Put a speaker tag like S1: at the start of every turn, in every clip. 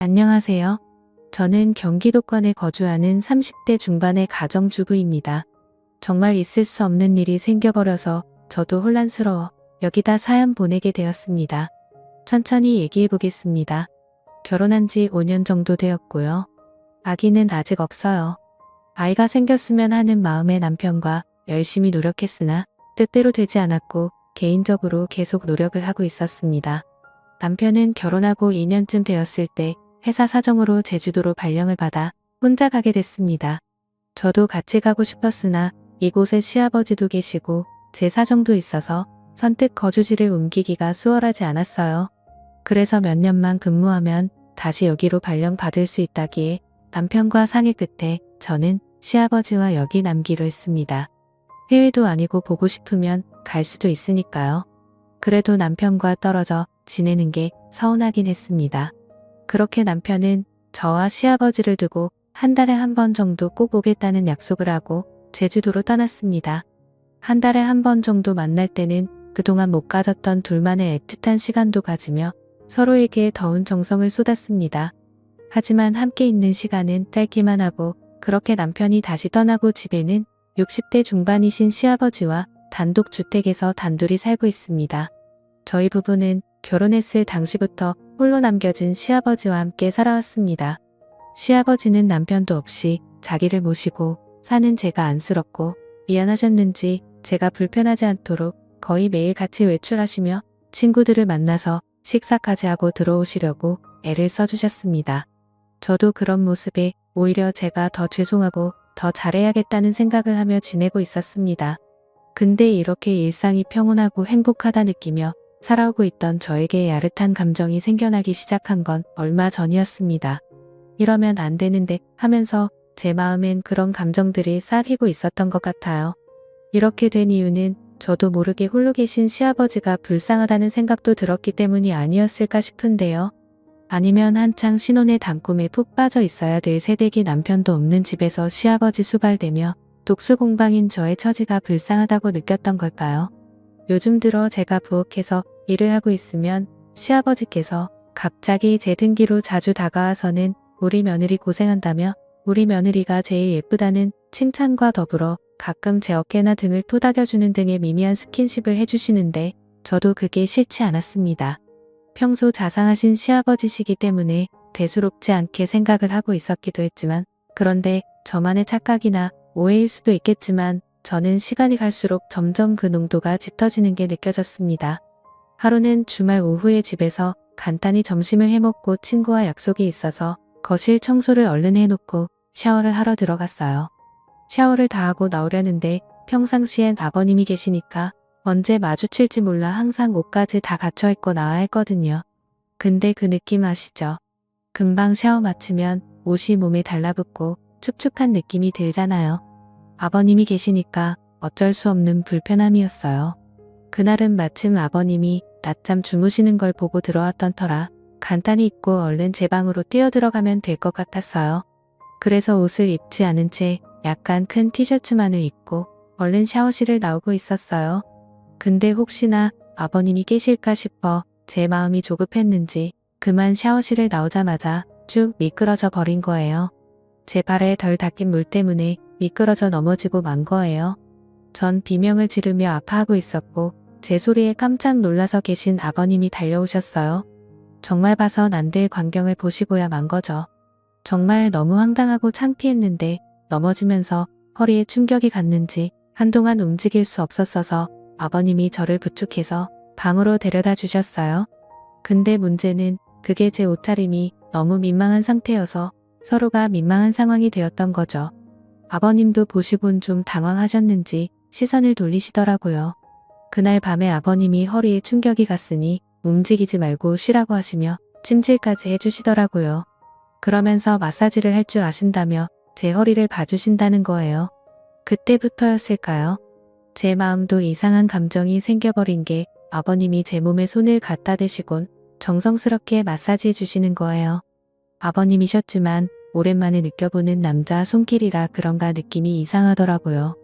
S1: 안녕하세요. 저는 경기도권에 거주하는 30대 중반의 가정주부입니다. 정말 있을 수 없는 일이 생겨버려서 저도 혼란스러워 여기다 사연 보내게 되었습니다. 천천히 얘기해 보겠습니다. 결혼한 지 5년 정도 되었고요. 아기는 아직 없어요. 아이가 생겼으면 하는 마음의 남편과 열심히 노력했으나 뜻대로 되지 않았고 개인적으로 계속 노력을 하고 있었습니다. 남편은 결혼하고 2년쯤 되었을 때 회사 사정으로 제주도로 발령을 받아 혼자 가게 됐습니다. 저도 같이 가고 싶었으나 이곳에 시아버지도 계시고 제 사정도 있어서 선뜻 거주지를 옮기기가 수월하지 않았어요. 그래서 몇 년만 근무하면 다시 여기로 발령 받을 수 있다기에 남편과 상의 끝에 저는 시아버지와 여기 남기로 했습니다. 해외도 아니고 보고 싶으면 갈 수도 있으니까요. 그래도 남편과 떨어져 지내는 게 서운하긴 했습니다. 그렇게 남편은 저와 시아버지를 두고 한 달에 한 번 정도 꼭 오겠다는 약속을 하고 제주도로 떠났습니다. 한 달에 한 번 정도 만날 때는 그동안 못 가졌던 둘만의 애틋한 시간도 가지며 서로에게 더운 정성을 쏟았습니다. 하지만 함께 있는 시간은 짧기만 하고 그렇게 남편이 다시 떠나고 집에는 60대 중반이신 시아버지와 단독주택에서 단둘이 살고 있습니다. 저희 부부는 결혼했을 당시부터 홀로 남겨진 시아버지와 함께 살아왔습니다. 시아버지는 남편도 없이 자기를 모시고 사는 제가 안쓰럽고 미안하셨는지 제가 불편하지 않도록 거의 매일 같이 외출하시며 친구들을 만나서 식사까지 하고 들어오시려고 애를 써주셨습니다. 저도 그런 모습에 오히려 제가 더 죄송하고 더 잘해야겠다는 생각을 하며 지내고 있었습니다. 근데 이렇게 일상이 평온하고 행복하다 느끼며 살아오고 있던 저에게 야릇한 감정이 생겨나기 시작한 건 얼마 전이었습니다. 이러면 안 되는데 하면서 제 마음엔 그런 감정들이 싹히고 있었던 것 같아요. 이렇게 된 이유는 저도 모르게 홀로 계신 시아버지가 불쌍하다는 생각도 들었기 때문이 아니었을까 싶은데요. 아니면 한창 신혼의 단꿈에 푹 빠져 있어야 될 새댁이 남편도 없는 집에서 시아버지 수발대며 독수공방인 저의 처지가 불쌍하다고 느꼈던 걸까요? 요즘 들어 제가 부엌에서 일을 하고 있으면 시아버지께서 갑자기 제 등기로 자주 다가와서는 우리 며느리 고생한다며 우리 며느리가 제일 예쁘다는 칭찬과 더불어 가끔 제 어깨나 등을 토닥여주는 등의 미미한 스킨십을 해주시는데 저도 그게 싫지 않았습니다. 평소 자상하신 시아버지시기 때문에 대수롭지 않게 생각을 하고 있었기도 했지만 그런데 저만의 착각이나 오해일 수도 있겠지만 저는 시간이 갈수록 점점 그 농도가 짙어지는 게 느껴졌습니다. 하루는 주말 오후에 집에서 간단히 점심을 해먹고 친구와 약속이 있어서 거실 청소를 얼른 해놓고 샤워를 하러 들어갔어요. 샤워를 다 하고 나오려는데 평상시엔 아버님이 계시니까 언제 마주칠지 몰라 항상 옷까지 다 갖춰입고 나와야 했거든요. 근데 그 느낌 아시죠? 금방 샤워 마치면 옷이 몸에 달라붙고 축축한 느낌이 들잖아요. 아버님이 계시니까 어쩔 수 없는 불편함이었어요. 그날은 마침 아버님이 낮잠 주무시는 걸 보고 들어왔던 터라 간단히 입고 얼른 제 방으로 뛰어들어가면 될 것 같았어요. 그래서 옷을 입지 않은 채 약간 큰 티셔츠만을 입고 얼른 샤워실을 나오고 있었어요. 근데 혹시나 아버님이 계실까 싶어 제 마음이 조급했는지 그만 샤워실을 나오자마자 쭉 미끄러져 버린 거예요. 제 발에 덜 닦인 물 때문에 미끄러져 넘어지고 만 거예요. 전 비명을 지르며 아파하고 있었고 제 소리에 깜짝 놀라서 계신 아버님이 달려오셨어요. 정말 봐선 안 될 광경을 보시고야 만 거죠. 정말 너무 황당하고 창피했는데 넘어지면서 허리에 충격이 갔는지 한동안 움직일 수 없었어서 아버님이 저를 부축해서 방으로 데려다 주셨어요. 근데 문제는 그게 제 옷차림이 너무 민망한 상태여서 서로가 민망한 상황이 되었던 거죠. 아버님도 보시곤 좀 당황하셨는지 시선을 돌리시더라고요. 그날 밤에 아버님이 허리에 충격이 갔으니 움직이지 말고 쉬라고 하시며 찜질까지 해주시더라고요. 그러면서 마사지를 할 줄 아신다며 제 허리를 봐주신다는 거예요. 그때부터였을까요? 제 마음도 이상한 감정이 생겨버린 게 아버님이 제 몸에 손을 갖다 대시곤 정성스럽게 마사지해 주시는 거예요. 아버님이셨지만 오랜만에 느껴보는 남자 손길이라 그런가 느낌이 이상하더라고요.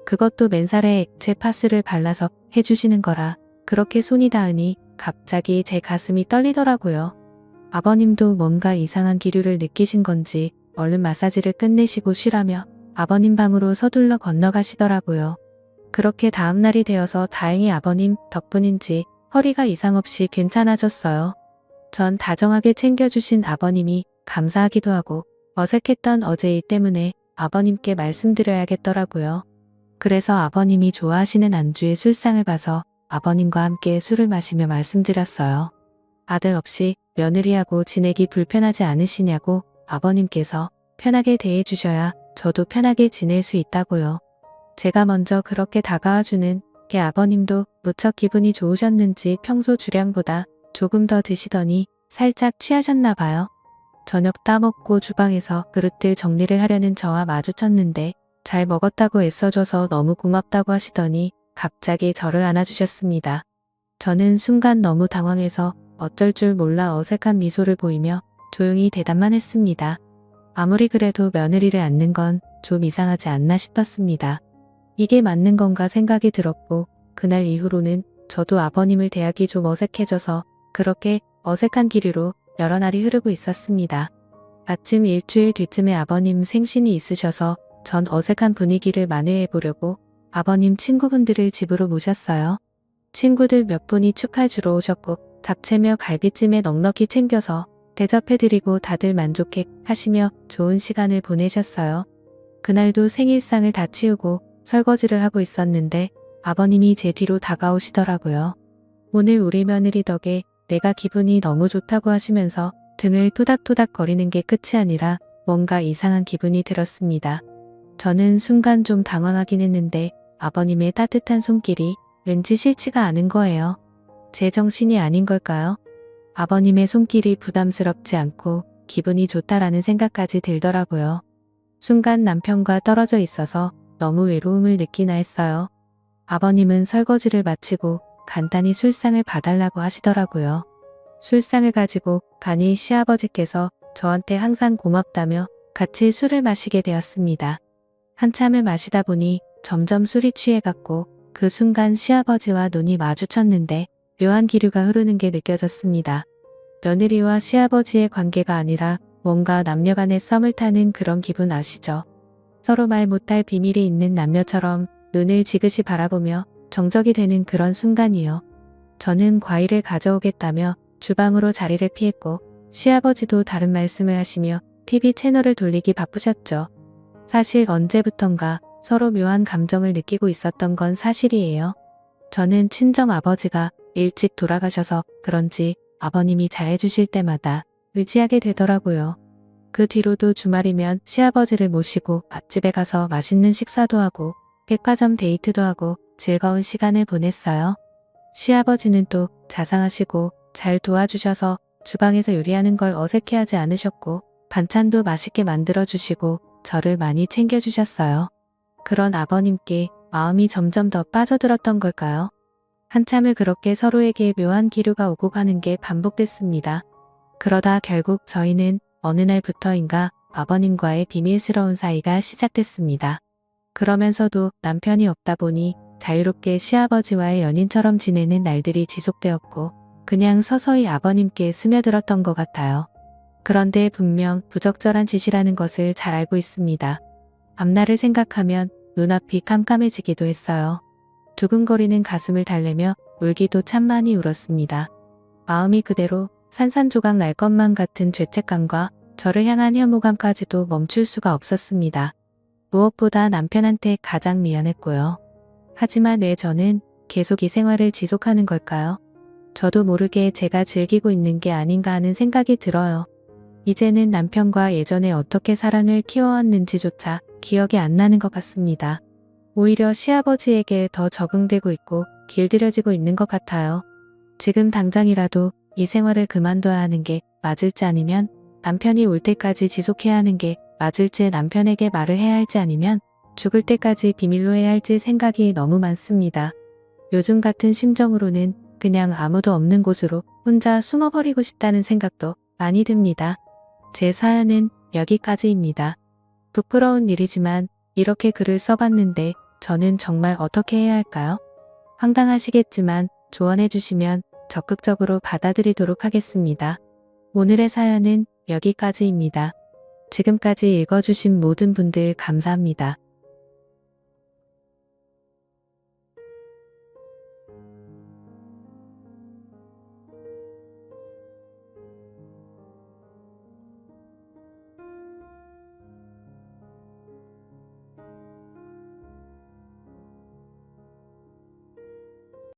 S1: 그것도 맨살에 액체 파스를 발라서 해주시는 거라 그렇게 손이 닿으니 갑자기 제 가슴이 떨리더라고요. 아버님도 뭔가 이상한 기류를 느끼신 건지 얼른 마사지를 끝내시고 쉬라며 아버님 방으로 서둘러 건너가시더라고요. 그렇게 다음날이 되어서 다행히 아버님 덕분인지 허리가 이상 없이 괜찮아졌어요. 전 다정하게 챙겨주신 아버님이 감사하기도 하고 어색했던 어제 일 때문에 아버님께 말씀드려야겠더라고요. 그래서 아버님이 좋아하시는 안주에 술상을 봐서 아버님과 함께 술을 마시며 말씀드렸어요. 아들 없이 며느리하고 지내기 불편하지 않으시냐고 아버님께서 편하게 대해주셔야 저도 편하게 지낼 수 있다고요. 제가 먼저 그렇게 다가와주는 게 아버님도 무척 기분이 좋으셨는지 평소 주량보다 조금 더 드시더니 살짝 취하셨나 봐요. 저녁 따먹고 주방에서 그릇들 정리를 하려는 저와 마주쳤는데 잘 먹었다고 애써줘서 너무 고맙다고 하시더니 갑자기 저를 안아주셨습니다. 저는 순간 너무 당황해서 어쩔 줄 몰라 어색한 미소를 보이며 조용히 대답만 했습니다. 아무리 그래도 며느리를 안는 건 좀 이상하지 않나 싶었습니다. 이게 맞는 건가 생각이 들었고 그날 이후로는 저도 아버님을 대하기 좀 어색해져서 그렇게 어색한 기류로 여러 날이 흐르고 있었습니다. 마침 일주일 뒤쯤에 아버님 생신이 있으셔서 전 어색한 분위기를 만회해 보려고 아버님 친구분들을 집으로 모셨어요. 친구들 몇 분이 축하해주러 오셨고 잡채며 갈비찜에 넉넉히 챙겨서 대접해드리고 다들 만족해 하시며 좋은 시간을 보내셨어요. 그날도 생일상을 다 치우고 설거지를 하고 있었는데 아버님이 제 뒤로 다가오시더라고요. 오늘 우리 며느리 덕에 내가 기분이 너무 좋다고 하시면서 등을 토닥토닥 거리는 게 끝이 아니라 뭔가 이상한 기분이 들었습니다. 저는 순간 좀 당황하긴 했는데 아버님의 따뜻한 손길이 왠지 싫지가 않은 거예요. 제 정신이 아닌 걸까요? 아버님의 손길이 부담스럽지 않고 기분이 좋다라는 생각까지 들더라고요. 순간 남편과 떨어져 있어서 너무 외로움을 느끼나 했어요. 아버님은 설거지를 마치고 간단히 술상을 봐달라고 하시더라고요. 술상을 가지고 가니 시아버지께서 저한테 항상 고맙다며 같이 술을 마시게 되었습니다. 한참을 마시다 보니 점점 술이 취해갔고 그 순간 시아버지와 눈이 마주쳤는데 묘한 기류가 흐르는 게 느껴졌습니다. 며느리와 시아버지의 관계가 아니라 뭔가 남녀간의 썸을 타는 그런 기분 아시죠? 서로 말 못할 비밀이 있는 남녀처럼 눈을 지그시 바라보며 정적이 되는 그런 순간이요. 저는 과일을 가져오겠다며 주방으로 자리를 피했고 시아버지도 다른 말씀을 하시며 TV 채널을 돌리기 바쁘셨죠. 사실 언제부턴가 서로 묘한 감정을 느끼고 있었던 건 사실이에요. 저는 친정 아버지가 일찍 돌아가셔서 그런지 아버님이 잘해주실 때마다 의지하게 되더라고요. 그 뒤로도 주말이면 시아버지를 모시고 맛집에 가서 맛있는 식사도 하고 백화점 데이트도 하고 즐거운 시간을 보냈어요. 시아버지는 또 자상하시고 잘 도와주셔서 주방에서 요리하는 걸 어색해하지 않으셨고 반찬도 맛있게 만들어주시고 저를 많이 챙겨주셨어요. 그런 아버님께 마음이 점점 더 빠져들었던 걸까요? 한참을 그렇게 서로에게 묘한 기류가 오고 가는 게 반복됐습니다. 그러다 결국 저희는 어느 날부터인가 아버님과의 비밀스러운 사이가 시작됐습니다. 그러면서도 남편이 없다 보니 자유롭게 시아버지와의 연인처럼 지내는 날들이 지속되었고 그냥 서서히 아버님께 스며들었던 것 같아요. 그런데 분명 부적절한 짓이라는 것을 잘 알고 있습니다. 앞날을 생각하면 눈앞이 깜깜해지기도 했어요. 두근거리는 가슴을 달래며 울기도 참 많이 울었습니다. 마음이 그대로 산산조각 날 것만 같은 죄책감과 저를 향한 혐오감까지도 멈출 수가 없었습니다. 무엇보다 남편한테 가장 미안했고요. 하지만 왜 저는 계속 이 생활을 지속하는 걸까요? 저도 모르게 제가 즐기고 있는 게 아닌가 하는 생각이 들어요. 이제는 남편과 예전에 어떻게 사랑을 키워왔는지조차 기억이 안 나는 것 같습니다. 오히려 시아버지에게 더 적응되고 있고 길들여지고 있는 것 같아요. 지금 당장이라도 이 생활을 그만둬야 하는 게 맞을지 아니면 남편이 올 때까지 지속해야 하는 게 맞을지 남편에게 말을 해야 할지 아니면 죽을 때까지 비밀로 해야 할지 생각이 너무 많습니다. 요즘 같은 심정으로는 그냥 아무도 없는 곳으로 혼자 숨어버리고 싶다는 생각도 많이 듭니다. 제 사연은 여기까지입니다. 부끄러운 일이지만 이렇게 글을 써봤는데 저는 정말 어떻게 해야 할까요? 황당하시겠지만 조언해 주시면 적극적으로 받아들이도록 하겠습니다. 오늘의 사연은 여기까지입니다. 지금까지 읽어주신 모든 분들 감사합니다.